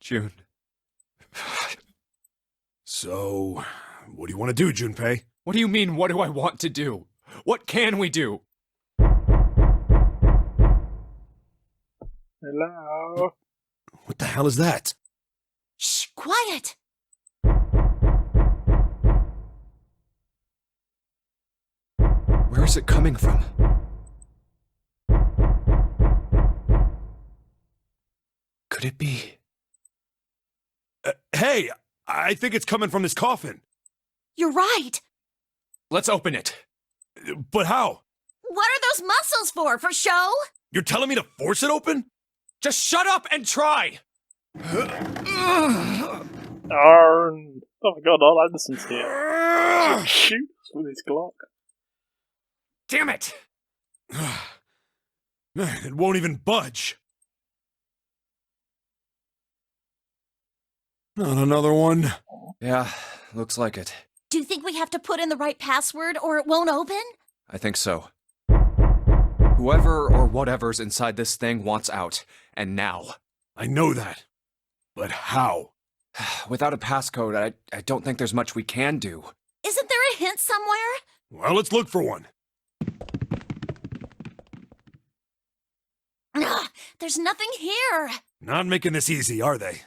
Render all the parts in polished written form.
June. So, what do you want to do, Junpei? What do you mean, what do I want to do? What can we do? Hello? What the hell is that? Shh, quiet! Where is it coming from? Could it be? Hey, I think it's coming from this coffin. You're right! Let's open it. But how? What are those muscles for? For show? You're telling me to force it open? Just shut up and try! Arn. Oh my god, all Anderson's here. Shoot with his Glock. Damn it! Man, it won't even budge. Not another one. Yeah, looks like it. Do you think we have to put in the right password or it won't open? I think so. Whoever or whatever's inside this thing wants out, and now. I know that. But how? Without a passcode, I don't think there's much we can do. Isn't there a hint somewhere? Well, let's look for one. Ugh, there's nothing here. Not making this easy, are they?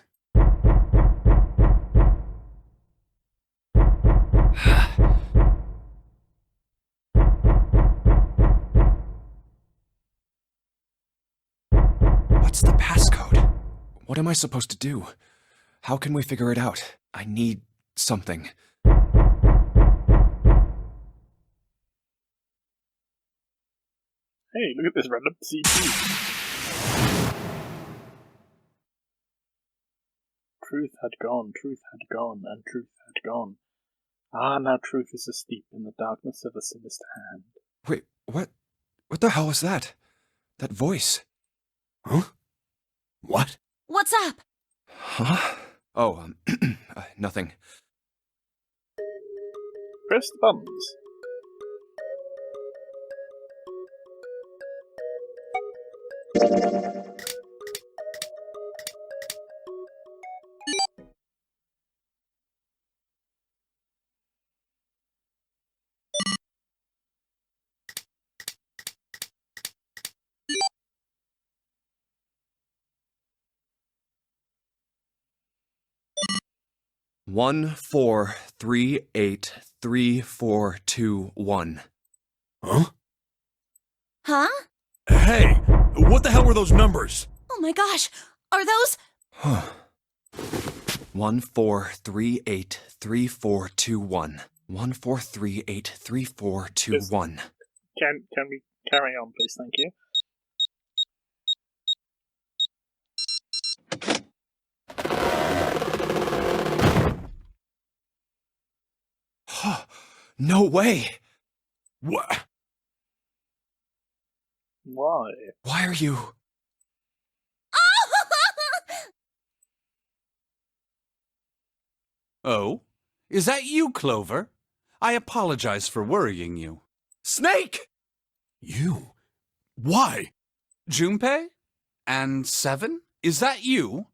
What's the passcode? What am I supposed to do? How can we figure it out? I need something. Hey, look at this random CG. Truth had gone, and truth had gone. Ah, now truth is asleep in the darkness of a sinister hand. Wait, what? What the hell was that? That voice? Huh? What? What's up? Huh? Oh, nothing. Press the buttons. One, 4, 3, 8, 3, 4, 2, 1. Huh? Huh? Hey, what the hell were those numbers? Oh my gosh, are those... 1, 4, 3, 8, 3, 4, 2, 1. 1, 4, 3, 8, 3, 4, 2, 1. Can we carry on, please? Thank you. No way! What? Why? Why are you... Oh? Is that you, Clover? I apologize for worrying you. Snake! You? Why? Junpei? And 7? Is that you?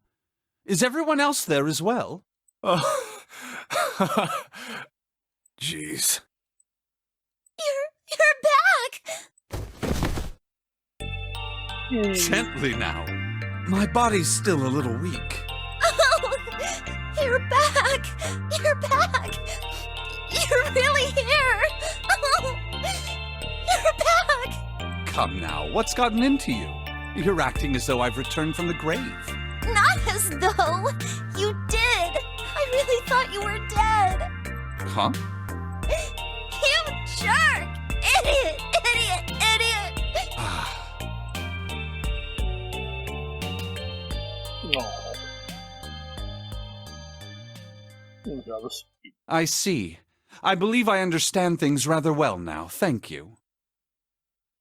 Is everyone else there as well? Oh. Jeez. You're back! Gently now. My body's still a little weak. Oh, you're back! You're back! You're really here! Oh, you're back! Come now, what's gotten into you? You're acting as though I've returned from the grave. Not as though! You did! I really thought you were dead! Huh? You jerk! Idiot! Idiot! Idiot! Oh. Rather sweet. I see. I believe I understand things rather well now, thank you.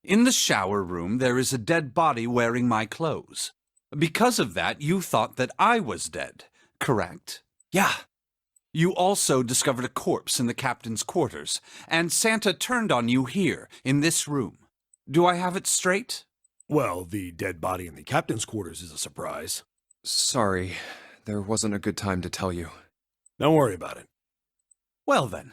In the shower room, there is a dead body wearing my clothes. Because of that, you thought that I was dead, correct? Yeah. You also discovered a corpse in the captain's quarters, and Santa turned on you here, in this room. Do I have it straight? Well, the dead body in the captain's quarters is a surprise. Sorry, there wasn't a good time to tell you. Don't worry about it. Well then.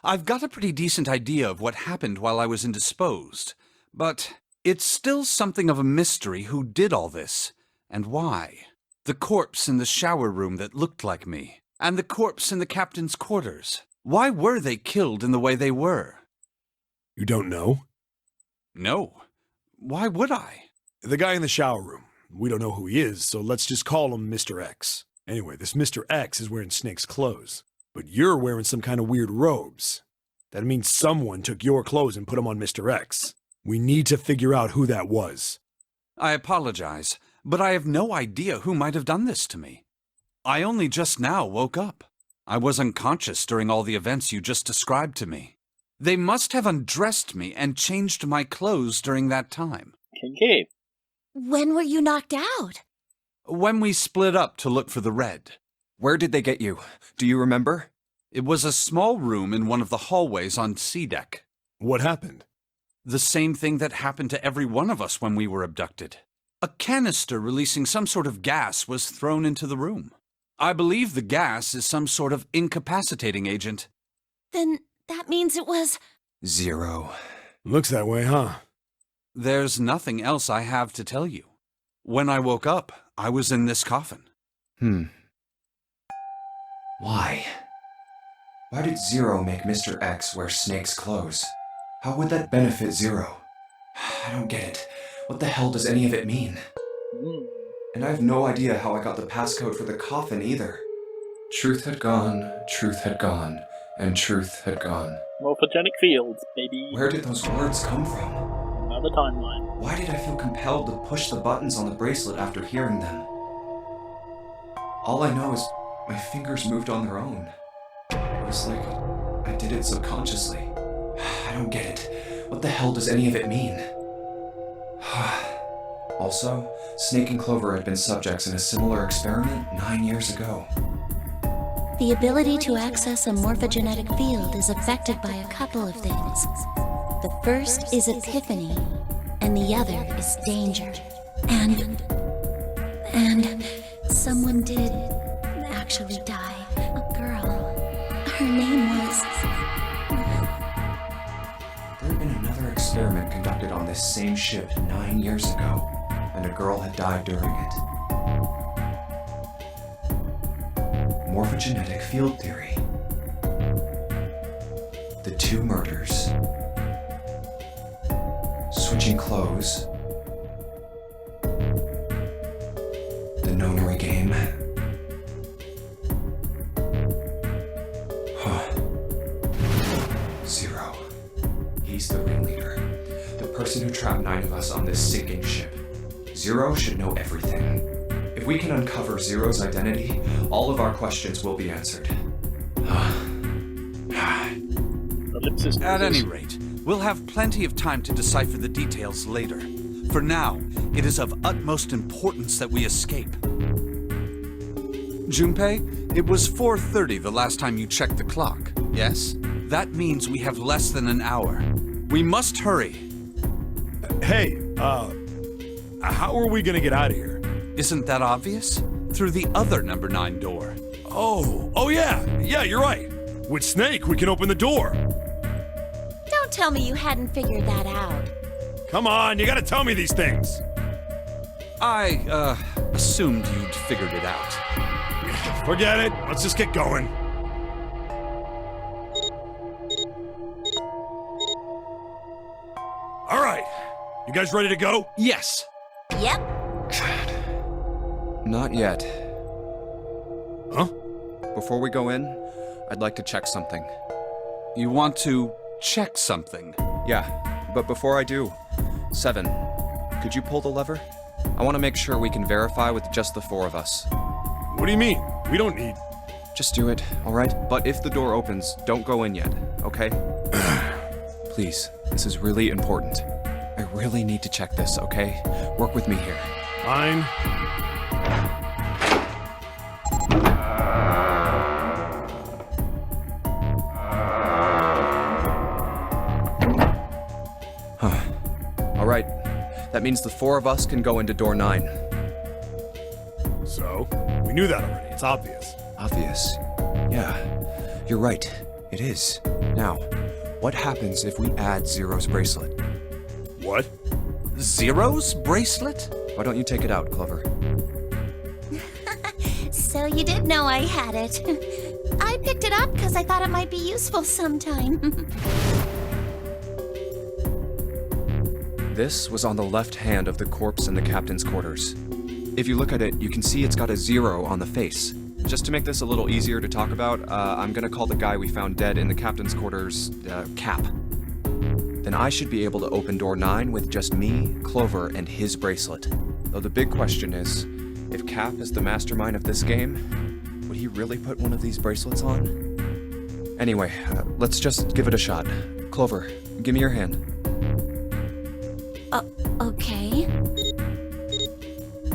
I've got a pretty decent idea of what happened while I was indisposed, but it's still something of a mystery who did all this, and why. The corpse in the shower room that looked like me, and the corpse in the captain's quarters. Why were they killed in the way they were? You don't know? No. Why would I? The guy in the shower room. We don't know who he is, so let's just call him Mr. X. Anyway, this Mr. X is wearing Snake's clothes, but you're wearing some kind of weird robes. That means someone took your clothes and put them on Mr. X. We need to figure out who that was. I apologize, but I have no idea who might have done this to me. I only just now woke up. I was unconscious during all the events you just described to me. They must have undressed me and changed my clothes during that time. Kinky. When were you knocked out? When we split up to look for the red. Where did they get you? Do you remember? It was a small room in one of the hallways on C deck. What happened? The same thing that happened to every one of us when we were abducted. A canister releasing some sort of gas was thrown into the room. I believe the gas is some sort of incapacitating agent. Then that means it was... Zero. Looks that way, huh? There's nothing else I have to tell you. When I woke up, I was in this coffin. Why? Why did Zero make Mr. X wear Snake's clothes? How would that benefit Zero? I don't get it. What the hell does any of it mean? And I have no idea how I got the passcode for the coffin either. Truth had gone, and truth had gone. Morphogenic fields, baby. Where did those words come from? Another timeline. Why did I feel compelled to push the buttons on the bracelet after hearing them? All I know is my fingers moved on their own. It was like I did it subconsciously. I don't get it. What the hell does any of it mean? Also, Snake and Clover had been subjects in a similar experiment 9 years ago. The ability to access a morphogenetic field is affected by a couple of things. The first is epiphany, and the other is danger. And someone did actually die. A girl. Her name was... There had been another experiment conducted on this same ship 9 years ago, and a girl had died during it. Morphogenetic field theory. The two murders. Switching clothes. The nonary game. Zero. He's the ringleader. The person who trapped 9 of us on this sinking ship. Zero should know everything. If we can uncover Zero's identity, all of our questions will be answered. Ellipsis. At any rate, we'll have plenty of time to decipher the details later. For now, it is of utmost importance that we escape. Junpei, it was 4:30 the last time you checked the clock, yes? That means we have less than an hour. We must hurry. Hey, how are we gonna get out of here? Isn't that obvious? Through the other number 9 door. Oh yeah, you're right. With Snake, we can open the door. Don't tell me you hadn't figured that out. Come on, you gotta tell me these things. I, assumed you'd figured it out. Forget it, let's just get going. All right, you guys ready to go? Yes. Yep. Not yet. Huh? Before we go in, I'd like to check something. You want to check something? Yeah, but before I do, 7, could you pull the lever? I want to make sure we can verify with just the 4 of us. What do you mean? We don't need... Just do it, alright? But if the door opens, don't go in yet, okay? Please. This is really important. I really need to check this, okay? Work with me here. Fine. Alright, that means the 4 of us can go into door 9. So, we knew that already. It's obvious. Obvious. Yeah, you're right. It is. Now, what happens if we add Zero's bracelet? What? Zero's bracelet? Why don't you take it out, Clover? So you did know I had it. I picked it up because I thought it might be useful sometime. This was on the left hand of the corpse in the captain's quarters. If you look at it, you can see it's got a 0 on the face. Just to make this a little easier to talk about, I'm gonna call the guy we found dead in the captain's quarters, Cap. Then I should be able to open door 9 with just me, Clover, and his bracelet. Though the big question is, if Cap is the mastermind of this game, would he really put one of these bracelets on? Anyway, let's just give it a shot. Clover, give me your hand. Okay.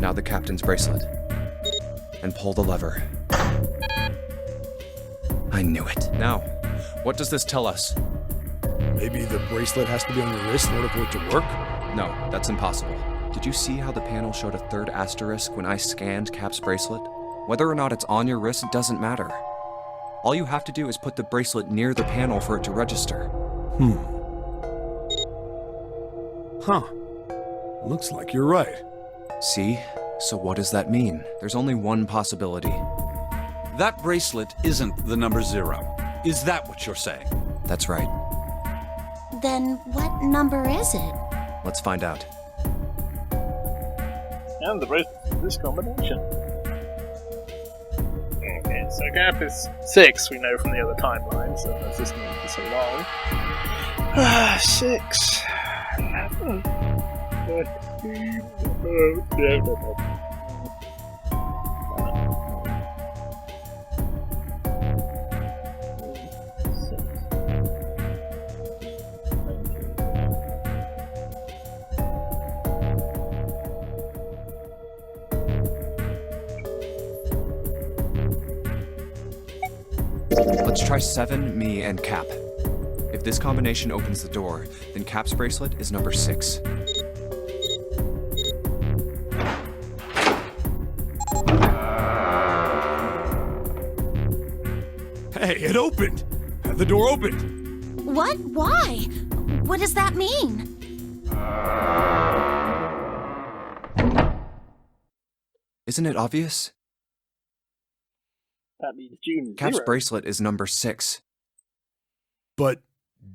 Now the captain's bracelet. And pull the lever. I knew it. Now, what does this tell us? Maybe the bracelet has to be on your wrist in order for it to work? No, that's impossible. Did you see how the panel showed a 3rd asterisk when I scanned Cap's bracelet? Whether or not it's on your wrist doesn't matter. All you have to do is put the bracelet near the panel for it to register. Huh. Looks like you're right. See? So what does that mean? There's only one possibility. That bracelet isn't the number 0. Is that what you're saying? That's right. Then what number is it? Let's find out. And the bracelet is this combination. Okay, so Cap is 6, we know from the other timeline, so that's this movie for so long. 6. 11. 13. Let's try 7, me, and Cap. If this combination opens the door, then Cap's bracelet is number 6. Hey, it opened! The door opened! What? Why? What does that mean? Isn't it obvious? That means June is Cap's 0. bracelet is number 6. But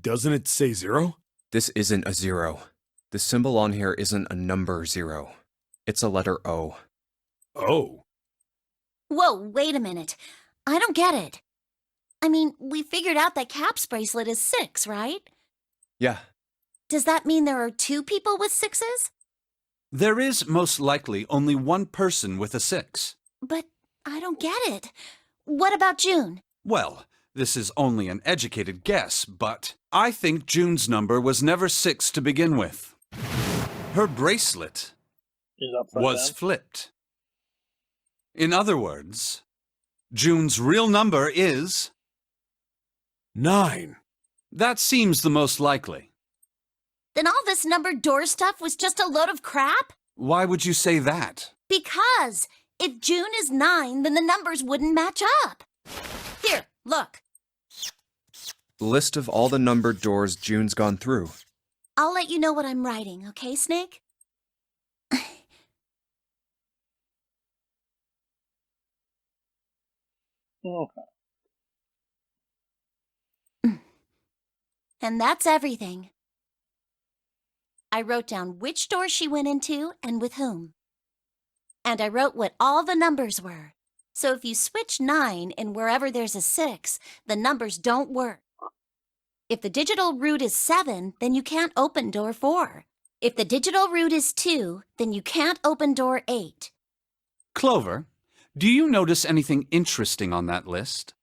doesn't it say 0? This isn't a 0. The symbol on here isn't a number 0. It's a letter O. Oh. Whoa, wait a minute. I don't get it. I mean, we figured out that Cap's bracelet is 6, right? Yeah. Does that mean there are 2 people with 6s? There is most likely only one person with a 6. But I don't get it. What about June? Well, this is only an educated guess, but I think June's number was never 6 to begin with. Her bracelet Is upside was down. flipped. In other words, June's real number is... 9. That seems the most likely. Then all this numbered door stuff was just a load of crap? Why would you say that? Because if June is 9, then the numbers wouldn't match up. Here, look. List of all the numbered doors June's gone through. I'll let you know what I'm writing, okay, Snake? Okay. And that's everything. I wrote down which door she went into and with whom. And I wrote what all the numbers were. So if you switch 9 in wherever there's a 6, the numbers don't work. If the digital root is 7, then you can't open door 4. If the digital root is 2, then you can't open door 8. Clover, do you notice anything interesting on that list?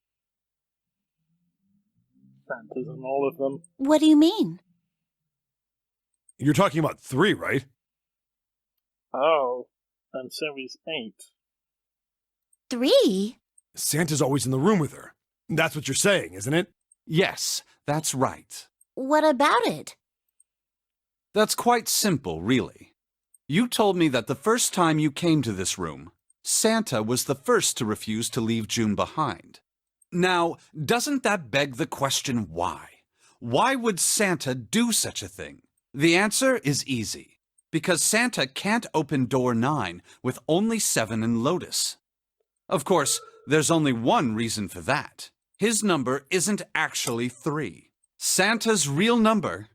Santa's on all of them. What do you mean? You're talking about 3, right? Oh, and so is 8. 3? Santa's always in the room with her. That's what you're saying, isn't it? Yes, that's right. What about it? That's quite simple, really. You told me that the first time you came to this room, Santa was the first to refuse to leave June behind. Now, doesn't that beg the question why? Why would Santa do such a thing? The answer is easy. Because Santa can't open door 9 with only 7 and Lotus. Of course, there's only one reason for that. His number isn't actually 3. Santa's real number...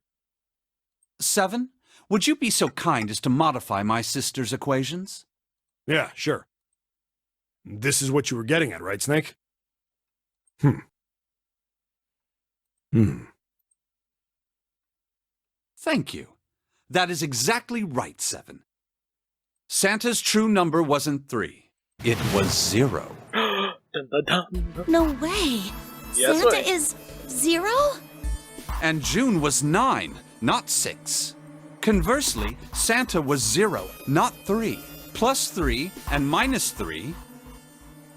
7? Would you be so kind as to modify my sister's equations? Yeah, sure. This is what you were getting at, right, Snake? Thank you. That is exactly right, 7. Santa's true number wasn't 3. It was 0. Dun, dun, dun. No way. Yes, Santa way. is 0? And June was 9, not 6. Conversely, Santa was 0, not 3. Plus 3 and minus 3,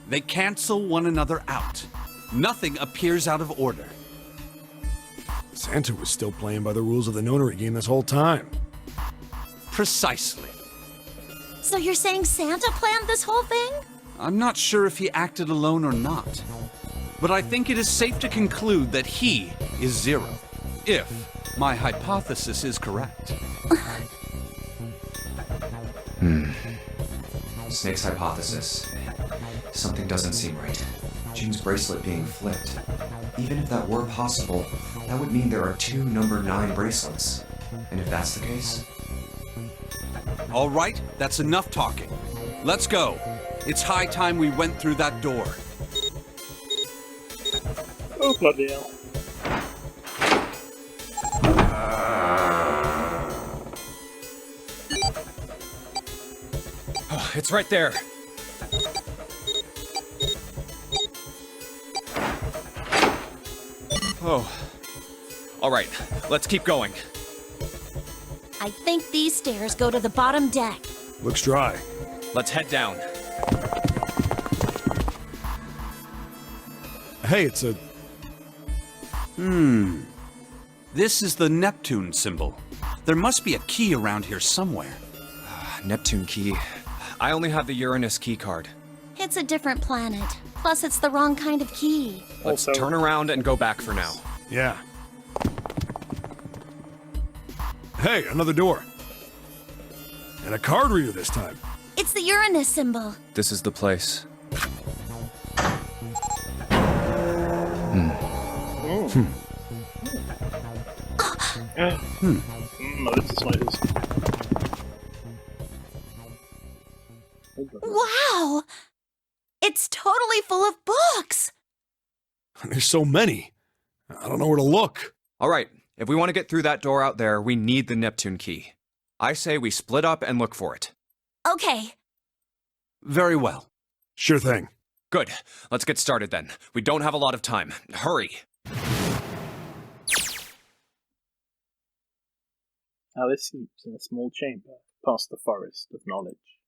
they cancel one another out. Nothing appears out of order. Santa was still playing by the rules of the nonary game this whole time. Precisely. So you're saying Santa planned this whole thing? I'm not sure if he acted alone or not. But I think it is safe to conclude that he is 0. If my hypothesis is correct. Snake's hypothesis. Something doesn't seem right. June's bracelet being flipped. Even if that were possible, that would mean there are 2 number 9 bracelets. And if that's the case... All right, that's enough talking. Let's go. It's high time we went through that door. Oh, bloody hell. Oh, it's right there. Oh. All right, let's keep going. I think these stairs go to the bottom deck. Looks dry. Let's head down. Hey, it's a... This is the Neptune symbol. There must be a key around here somewhere. Neptune key. I only have the Uranus key card. It's a different planet. Plus, it's the wrong kind of key. Let's Also- turn around and go back for now. Yeah. Hey, another door. And a card reader this time. It's the Uranus symbol. This is the place. No, this is what it is. Wow! It's totally full of books! There's so many. I don't know where to look. All right, if we want to get through that door out there, we need the Neptune key. I say we split up and look for it. Okay. Very well. Sure thing. Good. Let's get started then. We don't have a lot of time. Hurry. Alice sleeps in a small chamber past the forest of knowledge.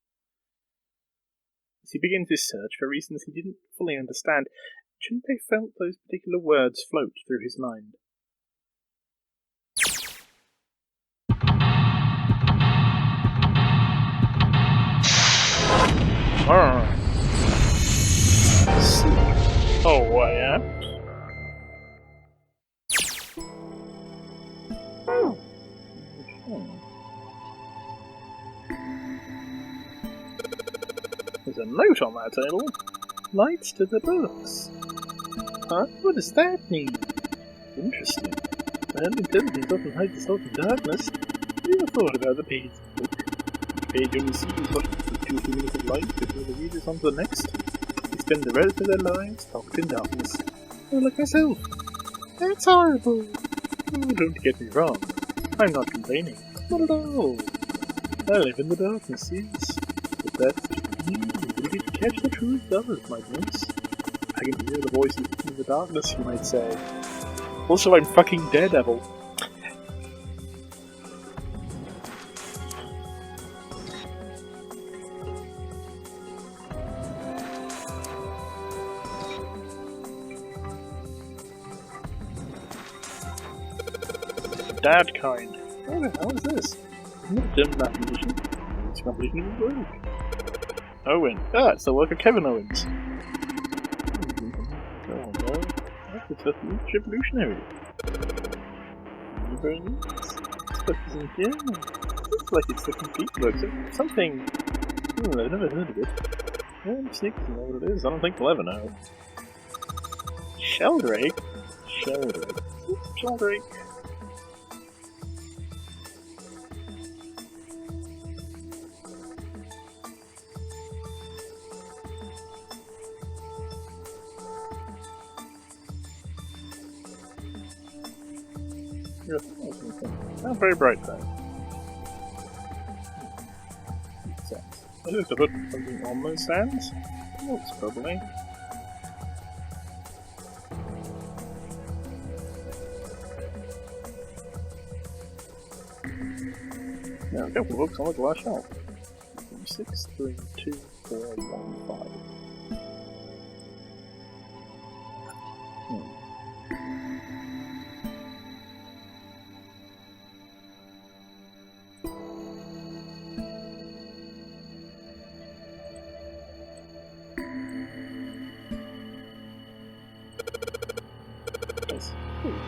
As he begins his search for reasons he didn't fully understand, Junpei felt those particular words float through his mind. Sleep. Oh, I am. There's a note on that table. Lights to the books. Huh? What does that mean? Interesting. Well, intelligence often hides itself in darkness. Have you ever thought about the page of the book? The page only sees what the 2 minutes of light before the readers on to the next. They spend the rest of their lives locked in darkness. Oh, like myself. That's horrible. Oh, don't get me wrong. I'm not complaining. Not at all. I live in the darkness, yes. But that's you really to catch the truth of it, my prince. I can hear the voices in the darkness, you might say. Also, I'm fucking Daredevil. dad kind. What the hell is this? Isn't it a dim mathematician? It's completion of his work. Owen. Ah, it's the work of Kevin Owens. Oh no. That's the first revolutionary. Stuff is in here. Looks like it's the complete works of something. I've never heard of it. Sneak doesn't know what it is. I don't think we'll ever know. Sheldrake? Sheldrake. Sheldrake. Not very bright though. I just have to put something on those sands? Looks probably. Now a couple of books on the glass shelf. 6, 3, 2, 4, 1, 5.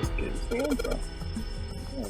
This gives the answer. Yeah.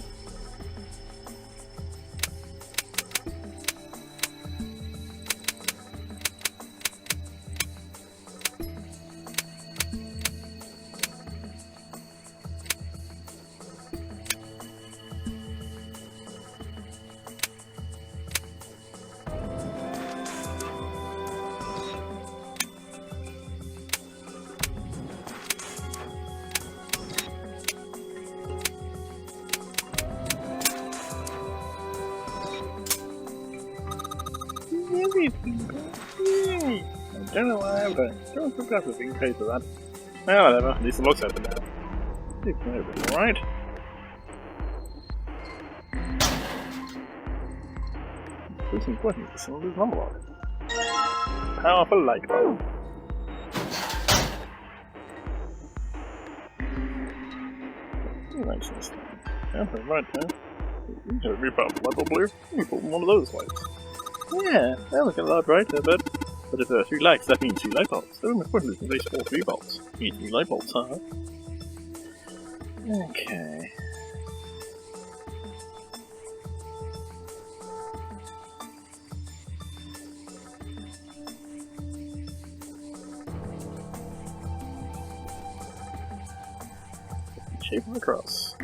Yay! I don't know why, but I don't think that's being paid for that. Well, whatever, at least it looks open now. It's open, alright? Who's important to some of these monologues? Powerful light bulb. Nice this thing. Yeah, right there. You can be powerful light bulb blue. You put one of those lights. Yeah, they look a lot brighter, but if there are 3 lights, that means 3 light bulbs. The room equivalent is at least 4 3 bulbs. You need 3 light bulbs, huh? Okay. Shape of the cross.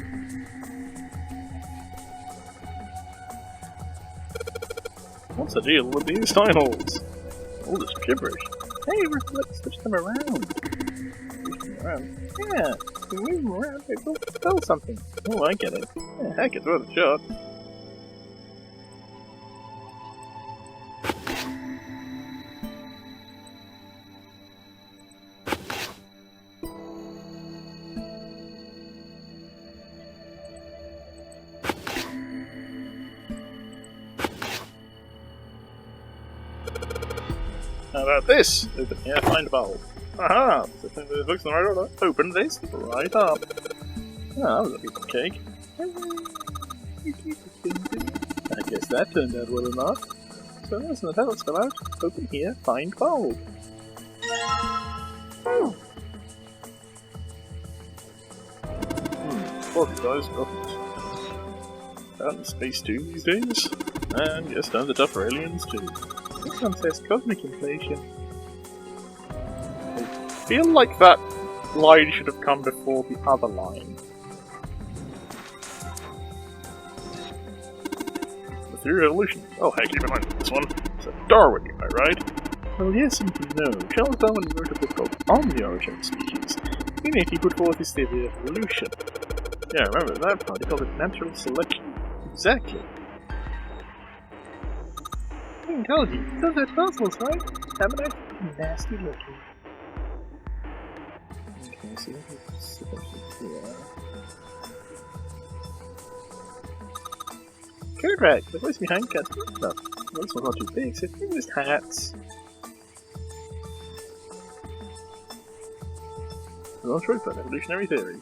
What's the deal with these titles? All this gibberish. Hey, let's switch them around. Yeah, you move them around, they will spell something. Oh, I get it. Yeah, heck, it's worth a shot. How about this? Open here, find bulb. Aha! The books in the right order. Open this right up. Ah, that was a piece of cake. I guess that turned out well enough. So that's not how it's spelled out. Open here, find bulb. What guys got it? Out in space too these days? And yes, time to tough for aliens too. This one says cosmic inflation. I feel like that line should have come before the other line. The theory of evolution. Oh heck, keep in mind this one. It's a Darwin guy, right? Well, yes and no. Charles Darwin wrote a book called On the Origin of Species, in it he put forth his theory of evolution. Yeah, remember that part? He called it natural selection. Exactly. I told you, those are fossils, right? Haven't I? Nasty looking. Okay, so let's see here. Carrot rag, the voice behind cats stuff. Well, this one's not too big, so it's just hats. Well, truth on evolutionary theory.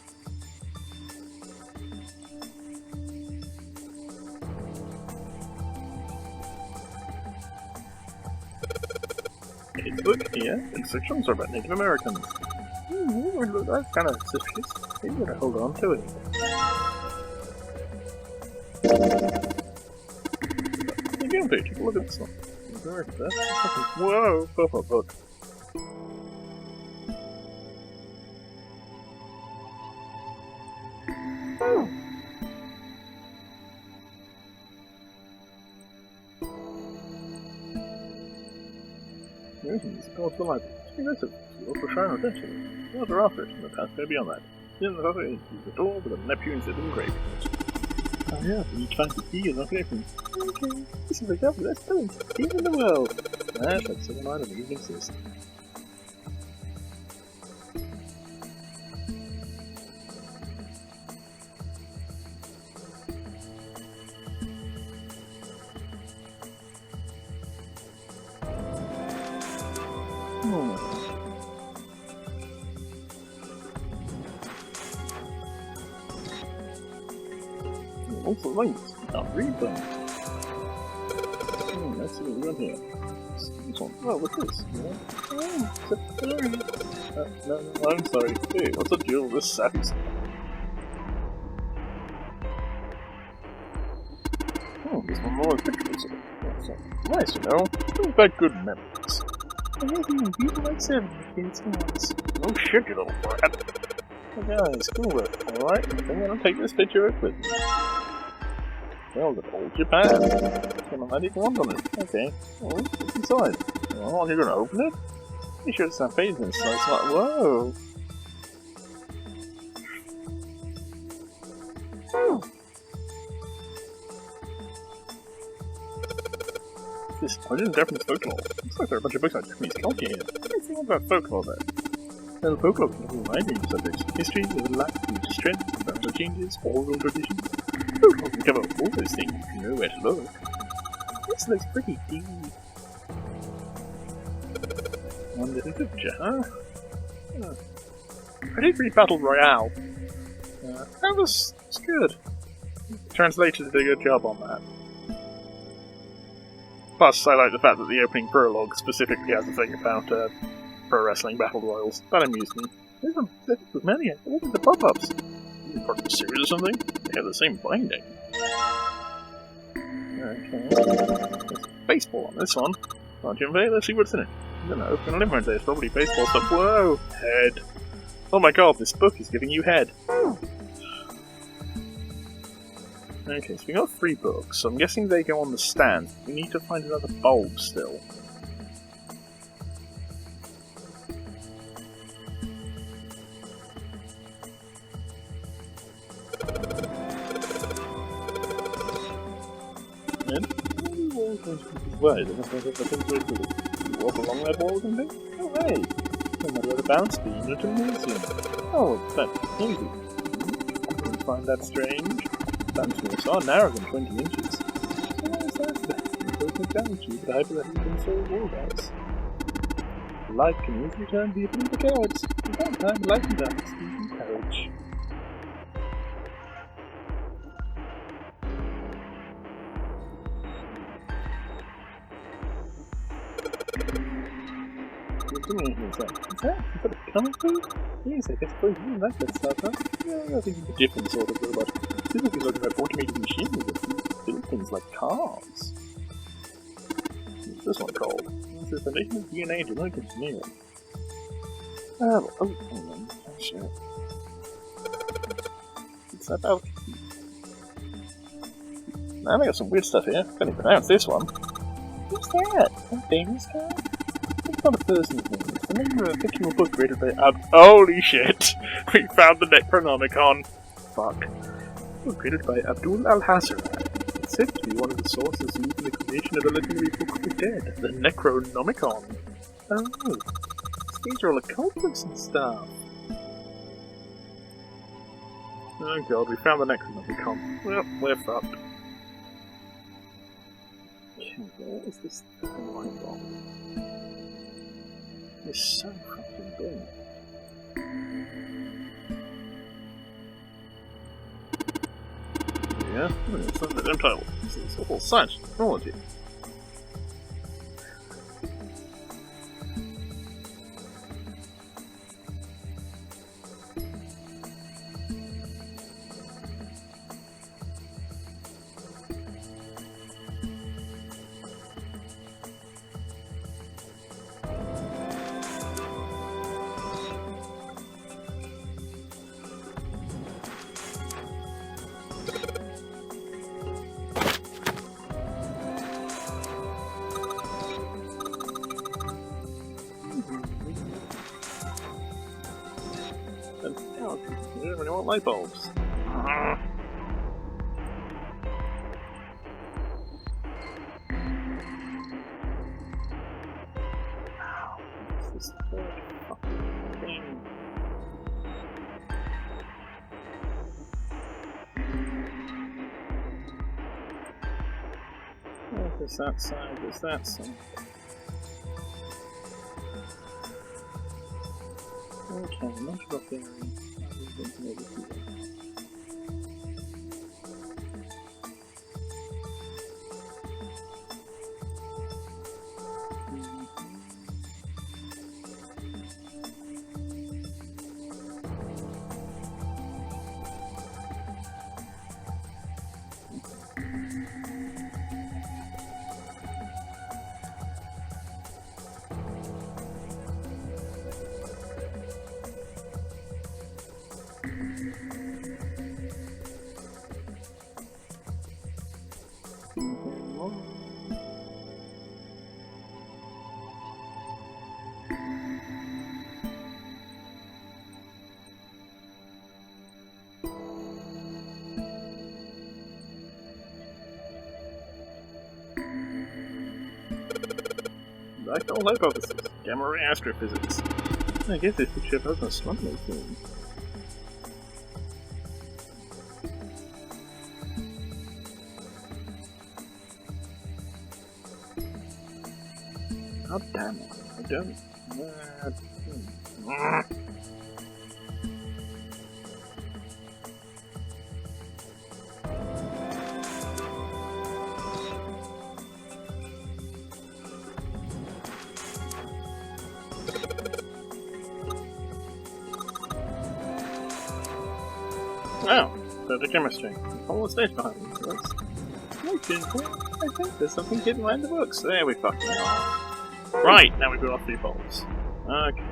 Kids book here. Instructions are about Native Americans. That's kind of suspicious. Maybe we better hold on to it. The game page. Take a look at this one. Whoa! Pop-up book. Go to the library. Speak this of look for shrine or attention. What are offers in the past go beyond that. In the cover is the door with a Neptune set engraved in it. Oh yeah, you need to find the key and not open. Okay, this is the cover, that's brilliant. Key in the world. That's like 7 items that even exist. Also links, you can't read them. Let's see what we got here. This one. Oh, what's this? No, I'm sorry. Hey, what's a deal with this savage? This one more pictures of it. That's nice, you know. Brings back good memories. I hate even people like 7 kids' hands. No shit, you little brat. Oh guys, cool. Alright, I'm gonna take this picture with me. Well, the old Japan. Can I magic wand on it? Okay. Well, what's inside? Well, are you gonna open it? You sure it's not pages inside. It's like, whoa. This legend Japanese folklore. Looks like there are a bunch of books on Japanese culture here. Let's see what about folklore there. Well, folklore can have a wide range of subjects. History, life, religious strength, environmental changes, oral traditions. Folklore can cover all those things if you know where to look. This looks pretty deep. One little picture, huh? I did read Battle Royale. That was good. Translator did a good job on that. Plus, I like the fact that the opening prologue specifically has a thing about pro wrestling battle royals. That amused me. There's many. Look at the pop-ups. Part of a series or something? They have the same binding. Okay. There's baseball on this one. Come on, Jim Bay, let's see what's in it. I don't know, open limerick, there's probably baseball stuff. Whoa! Head. Oh my god, this book is giving you head. Okay, so we got 3 books, so I'm guessing they go on the stand. We need to find another bulb still. Wait, you walk along that wall or something? Oh hey! No matter where the bounce beam into a museum. Oh, that's easy. I didn't find that strange. Bounce beams are narrower than 20 inches. So why is that? The perfect bounce tube, the hypothetical control wall bounce. Light can easily turn people into cowards. From time to time, light and dark speed courage. Is that a bit of comic book? Yes, I guess suppose you like that stuff, huh? Yeah, I think it's a different sort of robot. This book is looking at automated machinery that build things like cars. What's this one called? This is the Foundation of DNA Genetic Engineering. Oh, hang on. Oh, shit. It's about... Now I got some weird stuff here. Can't even pronounce this one. What's that? A famous guy? It's not a person's name. It's the name of a fictional book created by Holy shit! We found the Necronomicon! Fuck. Book created by Abdul Al-Hazard. It's said to be one of the sources used in the creation of the legendary Book of the Dead, the Necronomicon. Oh, these are all occult books and stuff. Oh god, we found the Necronomicon. Well, we're fucked. Where is this fucking light bulb? It's so fucking big. Yeah, it's something Untitled. It's all science technology. want light bulbs. What's this third fucking thing? Oh, there's that side, there's that side. Okay, multiple theory. Black-hole hypothesis. Gamma-ray astrophysics. I guess this picture has a astronomy theme. God damn it. I don't... Oh, further chemistry. Follow the stage behind me. I think there's something hidden behind the books. There we fucking are. Right, now we've got our 3 bulbs. Okay.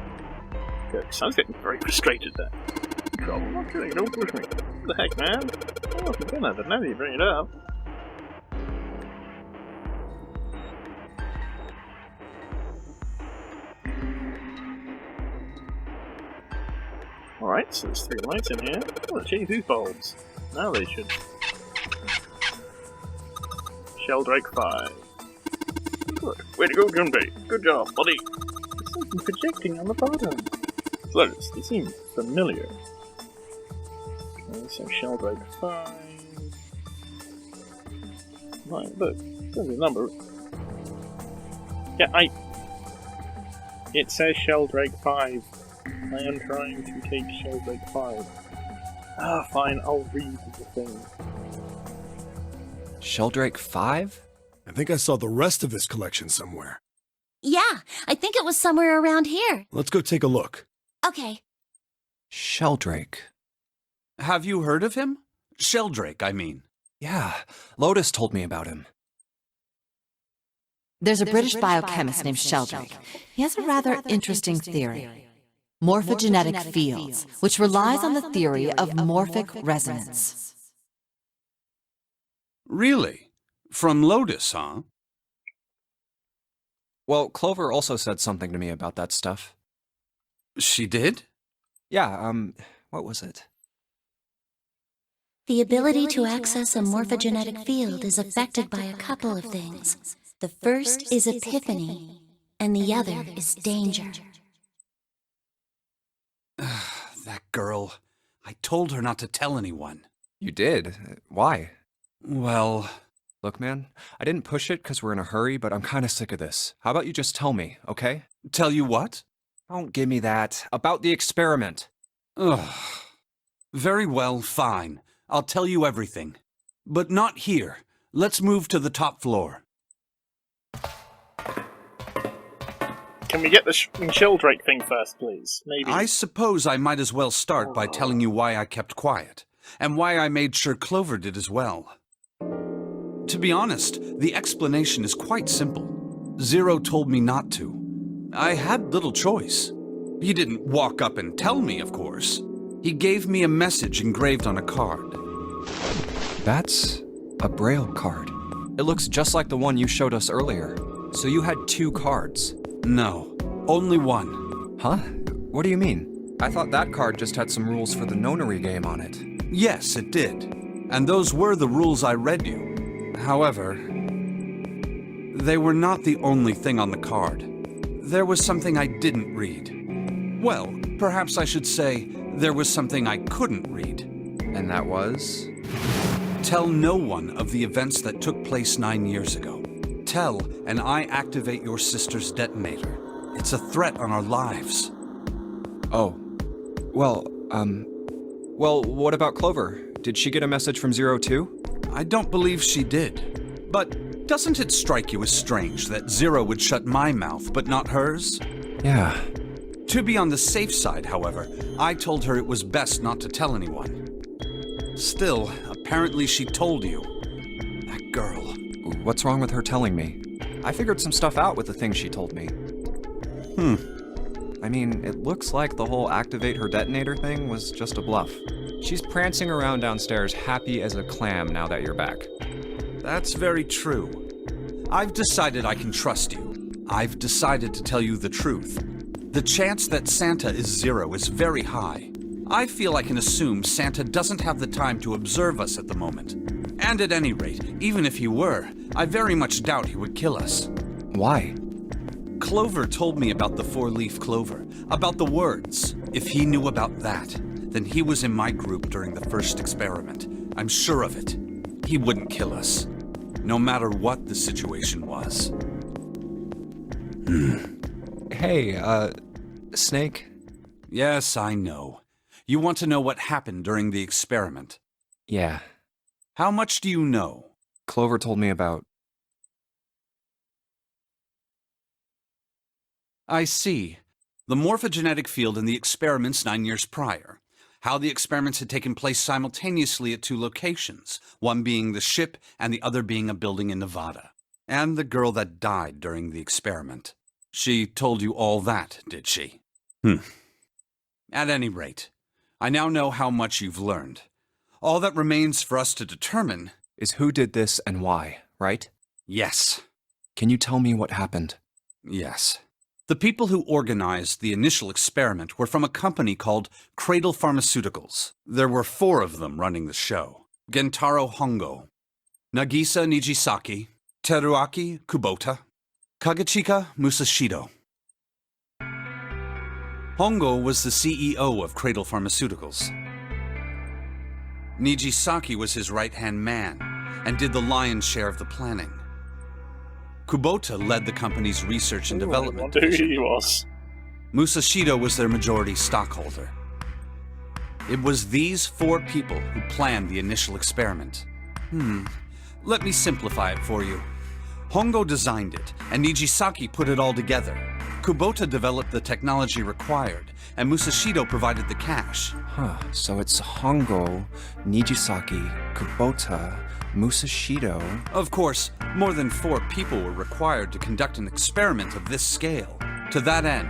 Good. So I was getting very frustrated there. Trouble, not kidding, don't push me. What the heck, man? I wasn't gonna, but now that you bring it up. Alright, so there's 3 lights in here. I want to change these bulbs. Now they should. Sheldrake 5. Good. Way to go, Gunpei. Good job, buddy. There's something projecting on the bottom. Close. They seem familiar. Okay, so Sheldrake 5. Right, look. There's a number. Yeah, It says Sheldrake 5. I am trying to take Sheldrake 5. Ah, fine, I'll read the thing. Sheldrake 5? I think I saw the rest of this collection somewhere. Yeah, I think it was somewhere around here. Let's go take a look. Okay. Sheldrake. Have you heard of him? Sheldrake, I mean. Yeah, Lotus told me about him. There's a British biochemist named Sheldrake. He has a rather interesting theory. Morphogenetic fields, which relies on the theory of morphic resonance. Really? From Lotus, huh? Well, Clover also said something to me about that stuff. She did? Yeah, what was it? The ability to access a morphogenetic field is affected by a couple of things. The first is epiphany, and the other is danger. That girl. I told her not to tell anyone. You did? Why? Well... Look, man, I didn't push it because we're in a hurry, but I'm kind of sick of this. How about you just tell me, okay? Tell you what? Don't give me that. About the experiment. Ugh. Very well, fine. I'll tell you everything. But not here. Let's move to the top floor. Can we get the Sheldrake thing first, please? Maybe. I suppose I might as well start by telling you why I kept quiet, and why I made sure Clover did as well. To be honest, the explanation is quite simple. Zero told me not to. I had little choice. He didn't walk up and tell me, of course. He gave me a message engraved on a card. That's a Braille card. It looks just like the one you showed us earlier. So you had 2 cards. No, only one. Huh? What do you mean? I thought that card just had some rules for the nonary game on it. Yes, it did. And those were the rules I read you. However, they were not the only thing on the card. There was something I didn't read. Well, perhaps I should say, there was something I couldn't read. And that was? Tell no one of the events that took place 9 years ago. Tell, and I activate your sister's detonator. It's a threat on our lives. Oh. Well, what about Clover? Did she get a message from Zero too? I don't believe she did. But doesn't it strike you as strange that Zero would shut my mouth, but not hers? Yeah. To be on the safe side, however, I told her it was best not to tell anyone. Still, apparently she told you. That girl. What's wrong with her telling me? I figured some stuff out with the things she told me. I mean, it looks like the whole activate her detonator thing was just a bluff. She's prancing around downstairs happy as a clam now that you're back. That's very true. I've decided I can trust you. I've decided to tell you the truth. The chance that Santa is Zero is very high. I feel I can assume Santa doesn't have the time to observe us at the moment. And at any rate, even if he were, I very much doubt he would kill us. Why? Clover told me about the four-leaf clover, about the words. If he knew about that, then he was in my group during the first experiment. I'm sure of it. He wouldn't kill us, no matter what the situation was. Hey, Snake? Yes, I know. You want to know what happened during the experiment. Yeah. How much do you know? Clover told me about... I see. The morphogenetic field in the experiments 9 years prior. How the experiments had taken place simultaneously at 2 locations, one being the ship and the other being a building in Nevada. And the girl that died during the experiment. She told you all that, did she? At any rate, I now know how much you've learned. All that remains for us to determine is who did this and why, right? Yes. Can you tell me what happened? Yes. The people who organized the initial experiment were from a company called Cradle Pharmaceuticals. There were 4 of them running the show. Gentaro Hongo, Nagisa Nijisaki, Teruaki Kubota, Kagechika Musashido. Hongo was the CEO of Cradle Pharmaceuticals. Nijisaki was his right-hand man and did the lion's share of the planning. Kubota led the company's research and development. I wonder who he was. Musashido was their majority stockholder. It was these 4 people who planned the initial experiment. Let me simplify it for you. Hongo designed it, and Nijisaki put it all together. Kubota developed the technology required, and Musashido provided the cash. So it's Hongo, Nijisaki, Kubota, Musashido... Of course, more than 4 people were required to conduct an experiment of this scale. To that end,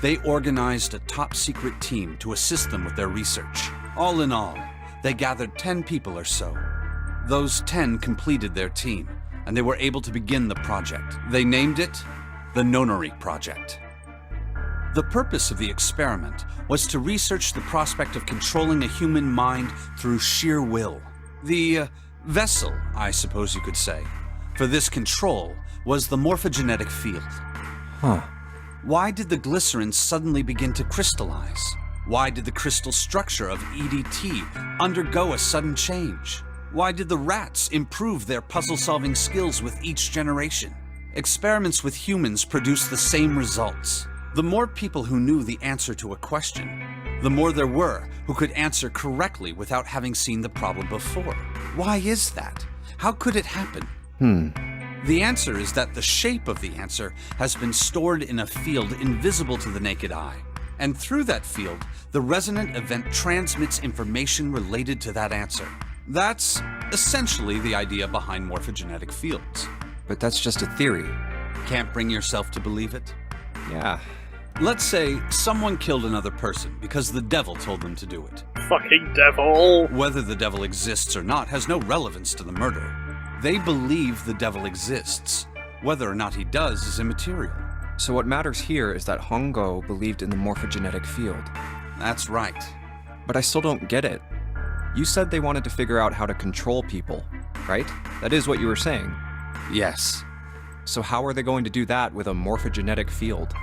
they organized a top-secret team to assist them with their research. All in all, they gathered 10 people or so. Those 10 completed their team, and they were able to begin the project. They named it the Nonary Project. The purpose of the experiment was to research the prospect of controlling a human mind through sheer will. The vessel, I suppose you could say, for this control was the morphogenetic field. Why did the glycerin suddenly begin to crystallize? Why did the crystal structure of EDT undergo a sudden change? Why did the rats improve their puzzle-solving skills with each generation? Experiments with humans produced the same results. The more people who knew the answer to a question, the more there were who could answer correctly without having seen the problem before. Why is that? How could it happen? The answer is that the shape of the answer has been stored in a field invisible to the naked eye. And through that field, the resonant event transmits information related to that answer. That's essentially the idea behind morphogenetic fields. But that's just a theory. Can't bring yourself to believe it? Yeah. Let's say someone killed another person because the devil told them to do it. Fucking devil! Whether the devil exists or not has no relevance to the murder. They believe the devil exists. Whether or not he does is immaterial. So what matters here is that Hongo believed in the morphogenetic field. That's right. But I still don't get it. You said they wanted to figure out how to control people, right? That is what you were saying. Yes. So how are they going to do that with a morphogenetic field?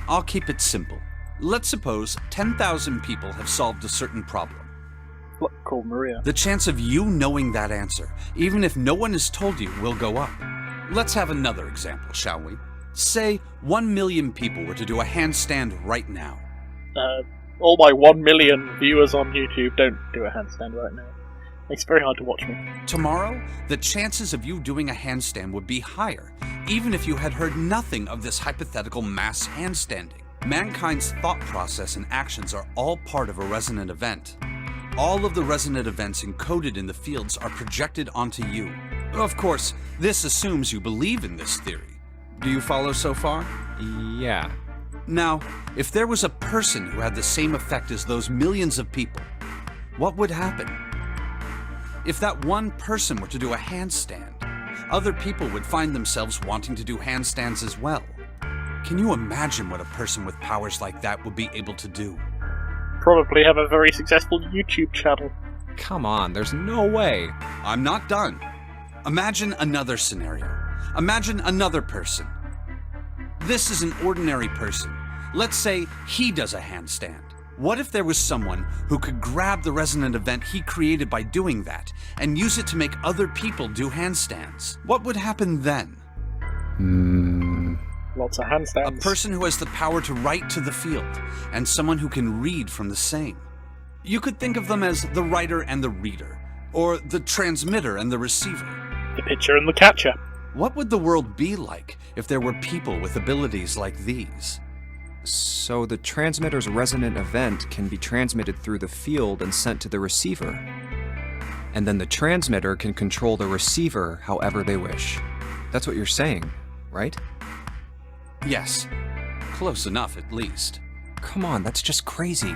I'll keep it simple. Let's suppose 10,000 people have solved a certain problem. Look, call Maria. The chance of you knowing that answer, even if no one has told you, will go up. Let's have another example, shall we? Say 1 million people were to do a handstand right now. All my 1 million viewers on YouTube don't do a handstand right now. Makes it very hard to watch me. Tomorrow, the chances of you doing a handstand would be higher, even if you had heard nothing of this hypothetical mass handstanding. Mankind's thought process and actions are all part of a resonant event. All of the resonant events encoded in the fields are projected onto you. Of course, this assumes you believe in this theory. Do you follow so far? Yeah. Now, if there was a person who had the same effect as those millions of people, what would happen? If that one person were to do a handstand, other people would find themselves wanting to do handstands as well. Can you imagine what a person with powers like that would be able to do? Probably have a very successful YouTube channel. Come on, there's no way. I'm not done. Imagine another scenario. Imagine another person. This is an ordinary person. Let's say he does a handstand. What if there was someone who could grab the resonant event he created by doing that and use it to make other people do handstands? What would happen then? Lots of handstands. A person who has the power to write to the field, and someone who can read from the same. You could think of them as the writer and the reader, or the transmitter and the receiver. The pitcher and the catcher. What would the world be like if there were people with abilities like these? So the transmitter's resonant event can be transmitted through the field and sent to the receiver. And then the transmitter can control the receiver however they wish. That's what you're saying, right? Yes. Close enough, at least. Come on, that's just crazy.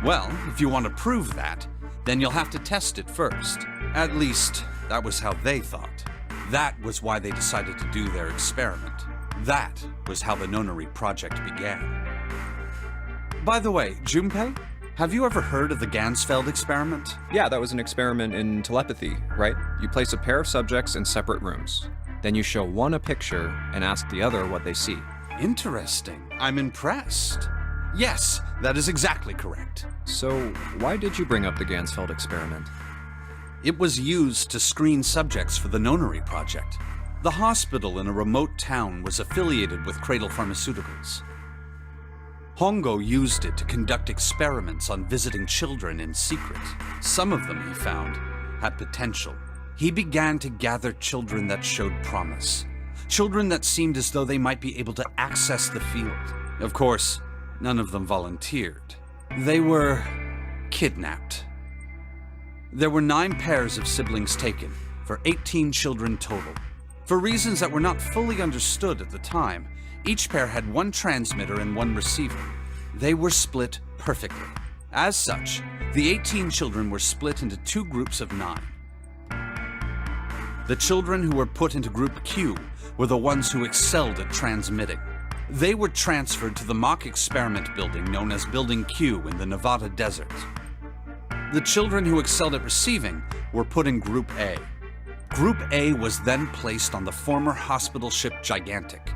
Well, if you want to prove that, then you'll have to test it first. At least, that was how they thought. That was why they decided to do their experiment. That was how the Nonary project began. By the way, Junpei, have you ever heard of the Gansfeld Experiment? Yeah, that was an experiment in telepathy, right? You place a pair of subjects in separate rooms. Then you show one a picture and ask the other what they see. Interesting. I'm impressed. Yes, that is exactly correct. So, why did you bring up the Gansfeld Experiment? It was used to screen subjects for the Nonary project. The hospital in a remote town was affiliated with Cradle Pharmaceuticals. Hongo used it to conduct experiments on visiting children in secret. Some of them, he found, had potential. He began to gather children that showed promise. Children that seemed as though they might be able to access the field. Of course, none of them volunteered. They were kidnapped. There were 9 pairs of siblings taken, for 18 children total. For reasons that were not fully understood at the time, each pair had one transmitter and one receiver. They were split perfectly. As such, the 18 children were split into 2 groups of 9. The children who were put into Group Q were the ones who excelled at transmitting. They were transferred to the mock experiment building known as Building Q in the Nevada desert. The children who excelled at receiving were put in Group A. Group A was then placed on the former hospital ship Gigantic.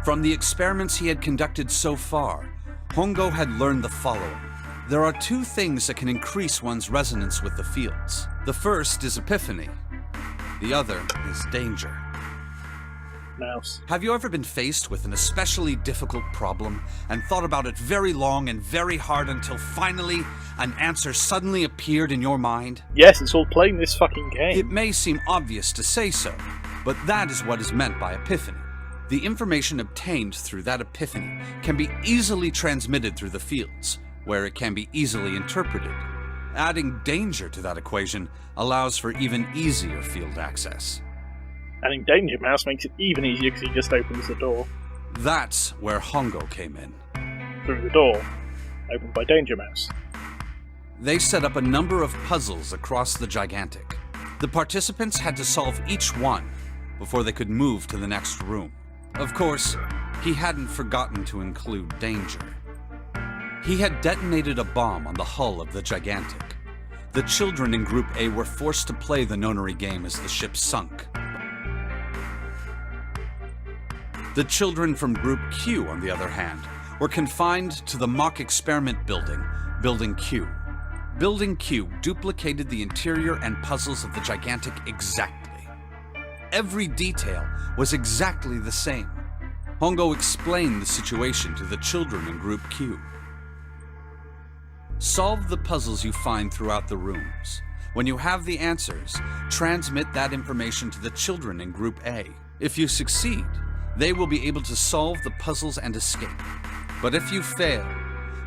From the experiments he had conducted so far, Hongo had learned the following. There are 2 things that can increase one's resonance with the fields. The first is epiphany. The other is danger. Mouse. Have you ever been faced with an especially difficult problem and thought about it very long and very hard until finally an answer suddenly appeared in your mind? Yes, it's all playing this fucking game. It may seem obvious to say so, but that is what is meant by epiphany. The information obtained through that epiphany can be easily transmitted through the fields, where it can be easily interpreted. Adding danger to that equation allows for even easier field access. Adding Danger Mouse makes it even easier because he just opens the door. That's where Hongo came in. Through the door, opened by Danger Mouse. They set up a number of puzzles across the Gigantic. The participants had to solve each one before they could move to the next room. Of course, he hadn't forgotten to include danger. He had detonated a bomb on the hull of the Gigantic. The children in Group A were forced to play the nonary game as the ship sunk. The children from Group Q, on the other hand, were confined to the mock experiment building, Building Q. Building Q duplicated the interior and puzzles of the Gigantic exactly. Every detail was exactly the same. Hongo explained the situation to the children in Group Q. Solve the puzzles you find throughout the rooms. When you have the answers, transmit that information to the children in Group A. If you succeed, they will be able to solve the puzzles and escape. But if you fail,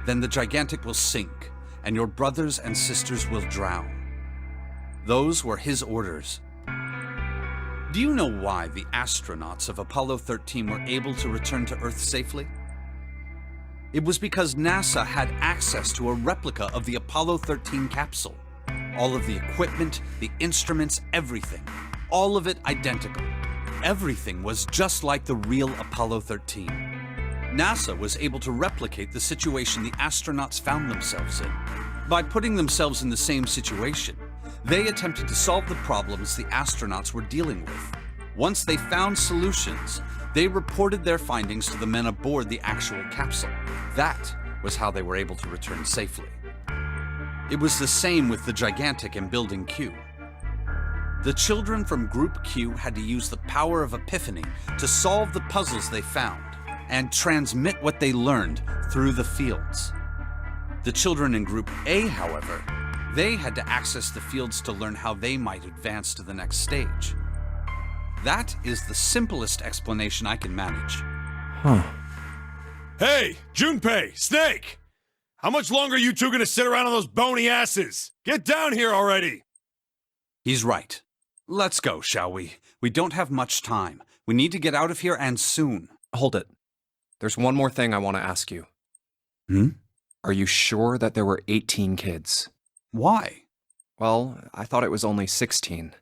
then the Gigantic will sink, and your brothers and sisters will drown. Those were his orders. Do you know why the astronauts of Apollo 13 were able to return to Earth safely? It was because NASA had access to a replica of the Apollo 13 capsule. All of the equipment, the instruments, everything. All of it identical. Everything was just like the real Apollo 13. NASA was able to replicate the situation the astronauts found themselves in. By putting themselves in the same situation, they attempted to solve the problems the astronauts were dealing with. Once they found solutions, they reported their findings to the men aboard the actual capsule. That was how they were able to return safely. It was the same with the Gigantic and Building Q. The children from Group Q had to use the power of epiphany to solve the puzzles they found and transmit what they learned through the fields. The children in Group A, however, they had to access the fields to learn how they might advance to the next stage. That is the simplest explanation I can manage. Hey, Junpei, Snake! How much longer are you two gonna sit around on those bony asses? Get down here already! He's right. Let's go, shall we? We don't have much time. We need to get out of here, and soon. Hold it. There's one more thing I want to ask you. Are you sure that there were 18 kids? Why? Well, I thought it was only 16.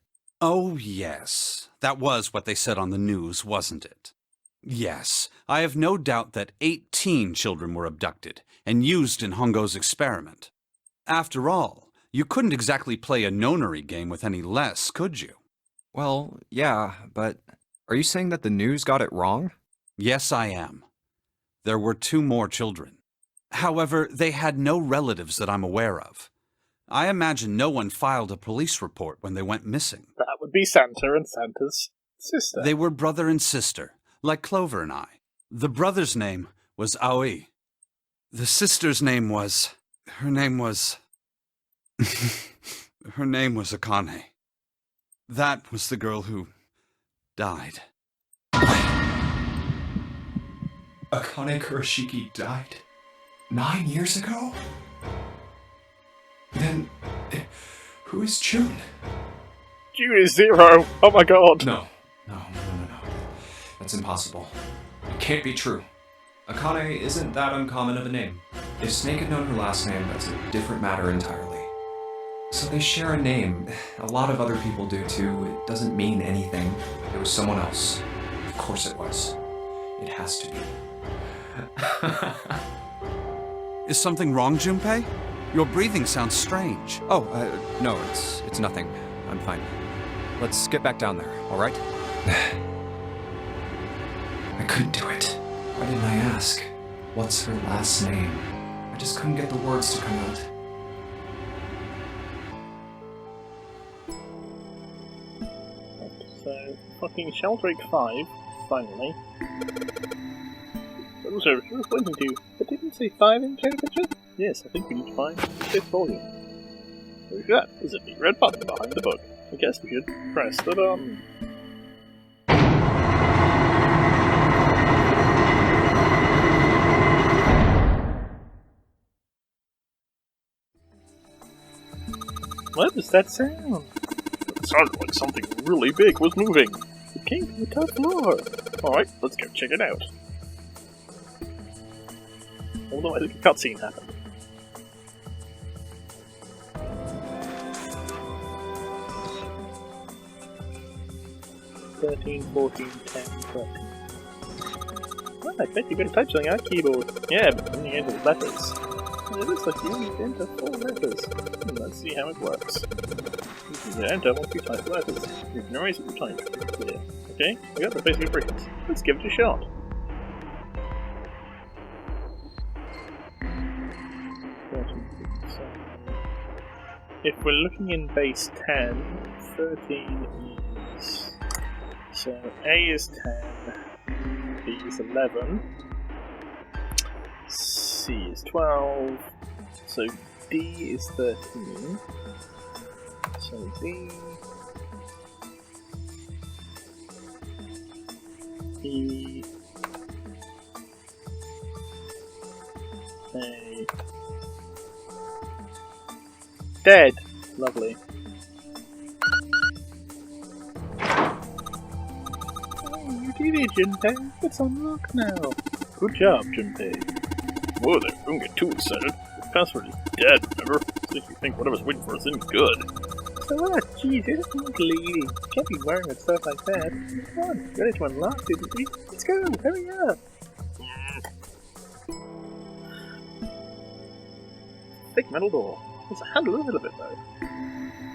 Oh, yes. That was what they said on the news, wasn't it? Yes, I have no doubt that 18 children were abducted and used in Hongo's experiment. After all, you couldn't exactly play a nonary game with any less, could you? Well, yeah, but are you saying that the news got it wrong? Yes, I am. There were 2 more children. However, they had no relatives that I'm aware of. I imagine no one filed a police report when they went missing. That would be Santa and Santa's sister. They were brother and sister, like Clover and I. The brother's name was Aoi. The sister's name was... Her name was Akane. That was the girl who died. Akane Kurashiki died 9 years ago? Then, who is June? June is 0! Oh my god! No. That's impossible. It can't be true. Akane isn't that uncommon of a name. If Snake had known her last name, that's a different matter entirely. So they share a name. A lot of other people do too. It doesn't mean anything. It was someone else. Of course it was. It has to be. Is something wrong, Junpei? Your breathing sounds strange. Oh, no, it's nothing. I'm fine. Let's get back down there, all right? I couldn't do it. Why didn't I ask? What's her last name? I just couldn't get the words to come out. So, fucking Sheldrake 5, finally. What was I pointing to? But didn't it say 5 in temperature? Yes, I think we need to find the 5th volume. Where's that? Is it the red button behind the book? I guess we should press the button. What does that sound? It sounded like something really big was moving. It came from the top floor. Alright, let's go check it out. Although I think a cutscene happened. "13, 14, 10, 13. Well, I bet you could type something on that keyboard. Yeah, but then you handle letters. And it looks like you need to enter 4 letters. Let's see how it works. You can enter once you type letters. You can erase what you type. Yeah. Okay, we got the basic ingredients. Let's give it a shot. If we're looking in base 10, 13 is... So A is 10, B is 11, C is 12, so D is 13, so D, E, A, dead, lovely. You did it, Junpei. It's unlocked now. Good job, Junpei. Whoa there, don't get too excited. The password is dead, remember? So if you think whatever's waiting for us isn't good. So what? Jeez, you're just not lady. Can't be wearing with stuff like that. Come on, ready to unlock, didn't we? Let's go, hurry up. Thick metal door. There's a handle over it though.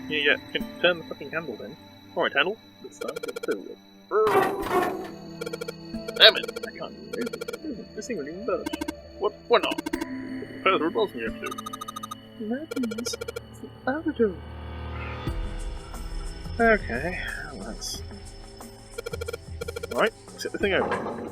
Yeah, you can turn the fucking handle then. Alright, handle. This time, get through it. Damn it! I can't move it. This thing won't even budge. What not? The password was me up to. Madness. It's the powder. Okay, let's... Right, set the thing open.